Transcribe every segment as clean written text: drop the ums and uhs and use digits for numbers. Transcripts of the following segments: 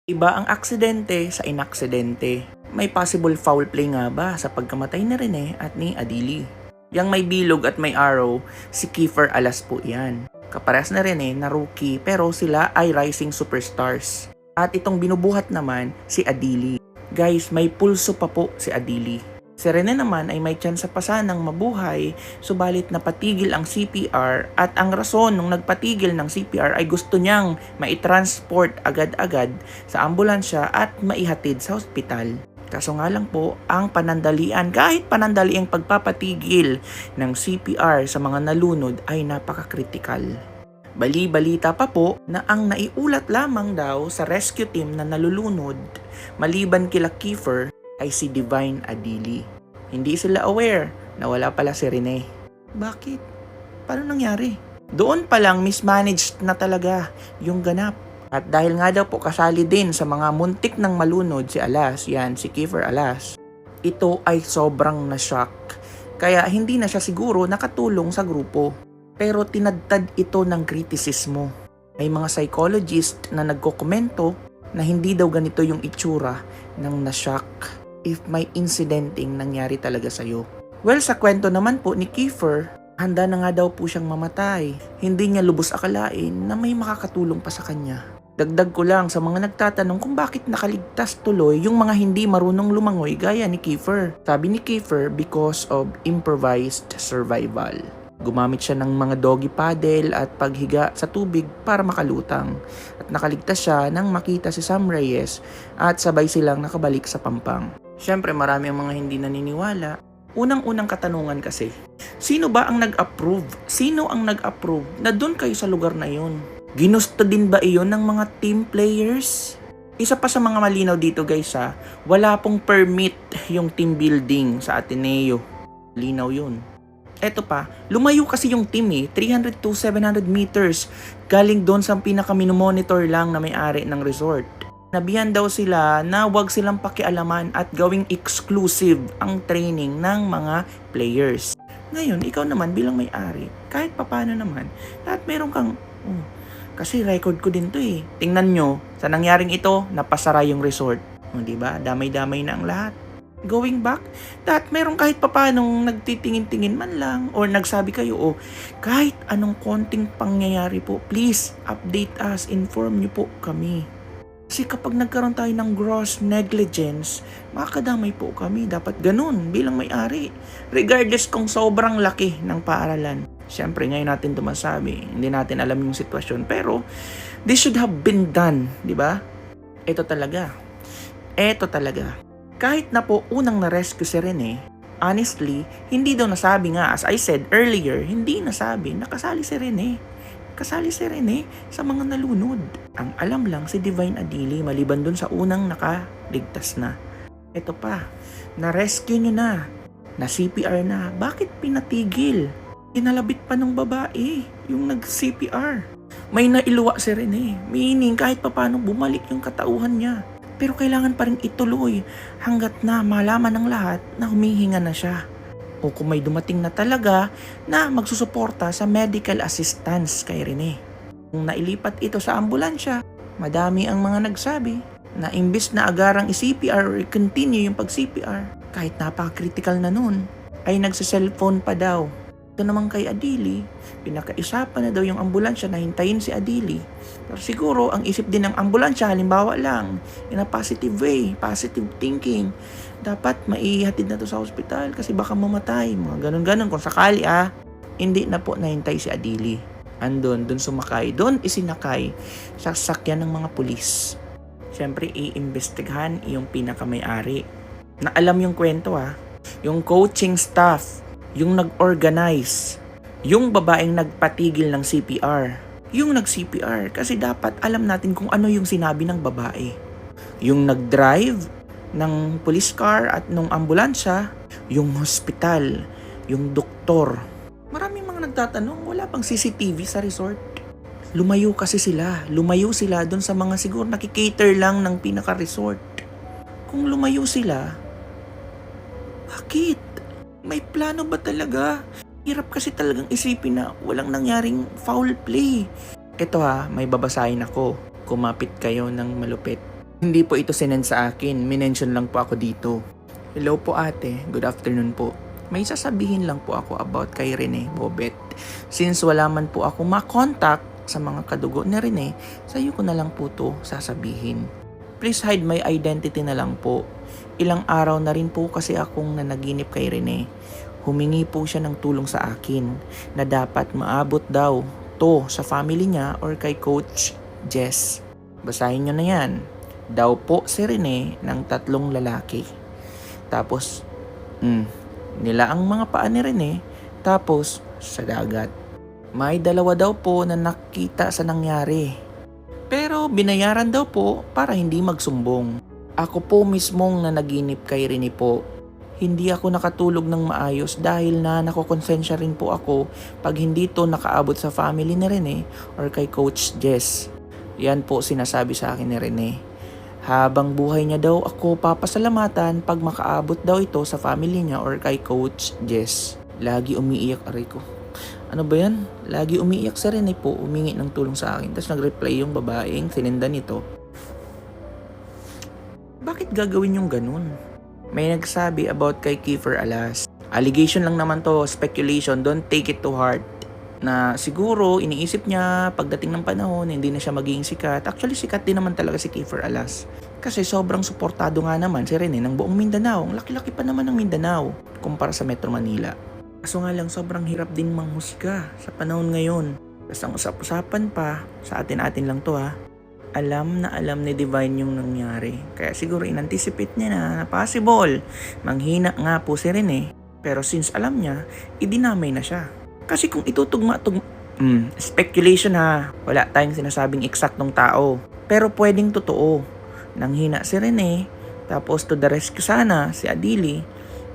Iba ang aksidente sa inaksidente. May possible foul play nga ba sa pagkamatay ni Rene at ni Adili? Yang may bilog at may arrow, si Kiefer Alas po yan. Kaparehas na Rene na rookie pero sila ay rising superstars. At itong binubuhat naman si Adili. Guys, may pulso pa po si Adili. Si Rene naman ay may tsansa pa sanang mabuhay, subalit napatigil ang CPR at ang rason nung nagpatigil ng CPR ay gusto niyang maitransport agad-agad sa ambulansya at maihatid sa ospital. Kaso nga lang po, ang panandalian, kahit panandaliang pagpapatigil ng CPR sa mga nalunod ay napaka-critical. Bali-balita pa po na ang naiulat lamang daw sa rescue team na nalulunod, maliban kila Kiefer, ay si Divine Adili. Hindi sila aware na wala pala si Rene. Bakit? Paano nangyari? Doon pa lang mismanaged na talaga yung ganap. At dahil nga daw po kasali din sa mga muntik ng malunod si Alas, yan si Kiefer Alas, ito ay sobrang na-shock. Kaya hindi na siya siguro nakatulong sa grupo. Pero tinadtad ito ng kritisismo. May mga psychologist na nagkokomento na hindi daw ganito yung itsura ng na-shock if may incidenting nangyari talaga sa'yo. Well, sa kwento naman po ni Kiefer, handa na nga daw po siyang mamatay. Hindi niya lubos akalain na may makakatulong pa sa kanya. Dagdag ko lang sa mga nagtatanong kung bakit nakaligtas tuloy yung mga hindi marunong lumangoy gaya ni Kiefer. Sabi ni Kiefer, because of improvised survival. Gumamit siya ng mga doggy paddle at paghiga sa tubig para makalutang. At nakaligtas siya nang makita si Sam Reyes at sabay silang nakabalik sa Pampang. Siyempre marami ang mga hindi naniniwala. Unang-unang katanungan kasi, sino ba ang nag-approve? Sino ang nag-approve na doon kayo sa lugar na yun? Ginusto din ba iyon ng mga team players? Isa pa sa mga malinaw dito guys wala pong permit yung team building sa Ateneo. Linaw yun. Eto pa, lumayo kasi yung team 300 to 700 meters galing doon sa pinaka-minomonitor lang na may-ari ng resort. Nabihan daw sila na wag silang pakialaman at gawing exclusive ang training ng mga players. Ngayon, ikaw naman bilang may-ari, kahit papano naman, at meron kang, kasi record ko din to Tingnan nyo, sa nangyaring ito, napasara yung resort. Diba? Damay-damay na ang lahat. Going back, meron kahit papanong nagtitingin-tingin man lang or nagsabi kayo, kahit anong konting pangyayari po, please update us, inform nyo po kami. Kasi kapag nagkaroon tayo ng gross negligence, makakadamay po kami. Dapat ganun bilang may-ari. Regardless kung sobrang laki ng paaralan. Siyempre, ngayon natin ito masabi. Hindi natin alam yung sitwasyon. Pero, this should have been done. Di ba? Ito talaga. Kahit na po unang na-rescue si Rene, honestly, hindi daw nasabi nga, as I said earlier, hindi nasabi nakasali si Rene. Kasali si Rene sa mga nalunod. Ang alam lang si Divine Adili maliban dun sa unang nakaligtas na. Ito pa, na-rescue nyo na CPR na. Bakit pinatigil? Kinalabit pa ng babae yung nag-CPR. May nailuwa si Rene, meaning kahit paano bumalik yung katauhan niya. Pero kailangan pa rin ituloy hanggat na malaman ng lahat na humihinga na siya. O kung may dumating na talaga na magsusuporta sa medical assistance kay Rene. Kung nailipat ito sa ambulansya, madami ang mga nagsabi na imbis na agarang i-CPR or i-continue yung pag-CPR, kahit napaka-critical na nun, ay nagsa-cellphone pa daw. Ito naman kay Adili, pinakaisapan na daw yung ambulansya na hintayin si Adili. Pero siguro, ang isip din ng ambulansya, halimbawa lang, in a positive way, positive thinking, dapat maihatid na to sa ospital kasi baka mamatay, mga ganun-ganun. Kung sakali hindi na po nahintay si Adili. Doon sumakay, doon isinakay sa sasakyan ng mga pulis. Siyempre, iimbestigahan yung pinakamay-ari. Na alam yung kwento yung coaching staff, yung nag-organize, yung babaeng nagpatigil ng CPR, yung nag-CPR kasi dapat alam natin kung ano yung sinabi ng babae. Yung nag-drive ng police car at nung ambulansya, yung hospital, yung doktor. Maraming mga nagtatanong, wala pang CCTV sa resort. Lumayo sila doon sa mga siguro nakikater lang ng pinaka-resort. Kung lumayo sila, bakit? May plano ba talaga? Hirap kasi talagang isipin na walang nangyaring foul play. Ito may babasahin ako. Kumapit kayo ng malupit. Hindi po ito sinend sa akin, minention lang po ako dito. Hello po ate, good afternoon po. May sasabihin lang po ako about kay Rene Bobet. Since wala man po ako makontak sa mga kadugo ni Rene, sa iyo ko na lang po to sasabihin. Please hide my identity na lang po. Ilang araw na rin po kasi akong nanaginip kay Rene. Humingi po siya ng tulong sa akin na dapat maabot daw to sa family niya or kay Coach Jess. Basahin nyo na yan. Daw po si Rene ng 3 lalaki. Tapos, nila ang mga paa ni Rene, tapos sa dagat. May 2 daw po na nakita sa nangyari. Pero binayaran daw po para hindi magsumbong. Ako po mismong nanaginip kay Rene po. Hindi ako nakatulog ng maayos dahil na nakokonsensya rin po ako pag hindi to nakaabot sa family ni Rene or kay Coach Jess. Yan po sinasabi sa akin ni Rene. Habang buhay niya daw ako papasalamatan pag makaabot daw ito sa family niya or kay Coach Jess. Lagi umiiyak, aray ko. Ano ba yan? Lagi umiiyak sa Rene po, umingi ng tulong sa akin. Tapos nag-reply yung babaeng sinendan nito. Bakit gagawin yung ganun? May nagsabi about kay Kiefer Alas. Allegation lang naman to, speculation, don't take it to heart. Na siguro iniisip niya pagdating ng panahon hindi na siya magiging sikat. Actually sikat din naman talaga si Kiefer Alas. Kasi sobrang suportado nga naman si Rene ng buong Mindanao. Ang laki-laki pa naman ng Mindanao kumpara sa Metro Manila. Kaso nga lang sobrang hirap din manghusga sa panahon ngayon. Tapos ang usap-usapan pa, sa atin-atin lang to ha. Alam na alam ni Divine yung nangyari. Kaya siguro inanticipate niya na possible. Manghina nga po si Rene. Pero since alam niya, idinamay na siya. Kasi kung speculation ha, wala tayong sinasabing eksaktong tao. Pero pwedeng totoo. Nanghina si Rene, tapos to the rescue sana si Adili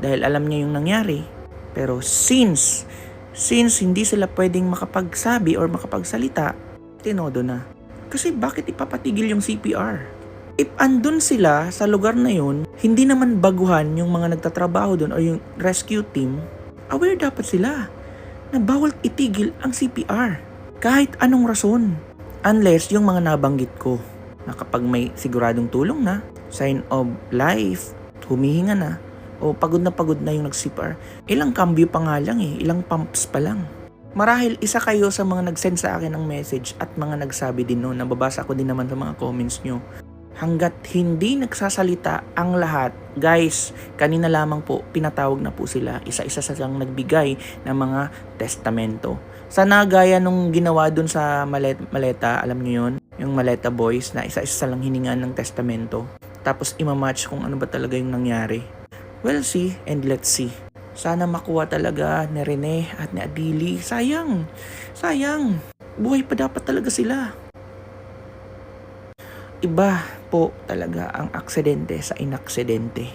dahil alam niya yung nangyari. Pero since hindi sila pwedeng makapagsabi or makapagsalita, tinodo na. Kasi bakit ipapatigil yung CPR? If andun sila sa lugar na yun, hindi naman baguhan yung mga nagtatrabaho dun o yung rescue team, aware dapat sila na bawal itigil ang CPR. Kahit anong rason. Unless yung mga nabanggit ko na kapag may siguradong tulong na, sign of life, humihinga na, o pagod na yung nag-CPR. Ilang cambio pa nga lang ilang pumps pa lang. Marahil isa kayo sa mga nag-send sa akin ng message at mga nagsabi din noon, nababasa ko din naman sa mga comments nyo. Hanggat hindi nagsasalita ang lahat, guys, kanina lamang po pinatawag na po sila. Isa-isa silang nagbigay ng mga testamento. Sana gaya nung ginawa dun sa maleta, alam nyo yun? Yung Maleta Boys na isa-isa lang hiningan ng testamento. Tapos imamatch kung ano ba talaga yung nangyari. We'll see and let's see. Sana makuha talaga ni Rene at ni Adili. Sayang. Buhay pa dapat talaga sila. Iba po talaga ang aksidente sa inaksidente.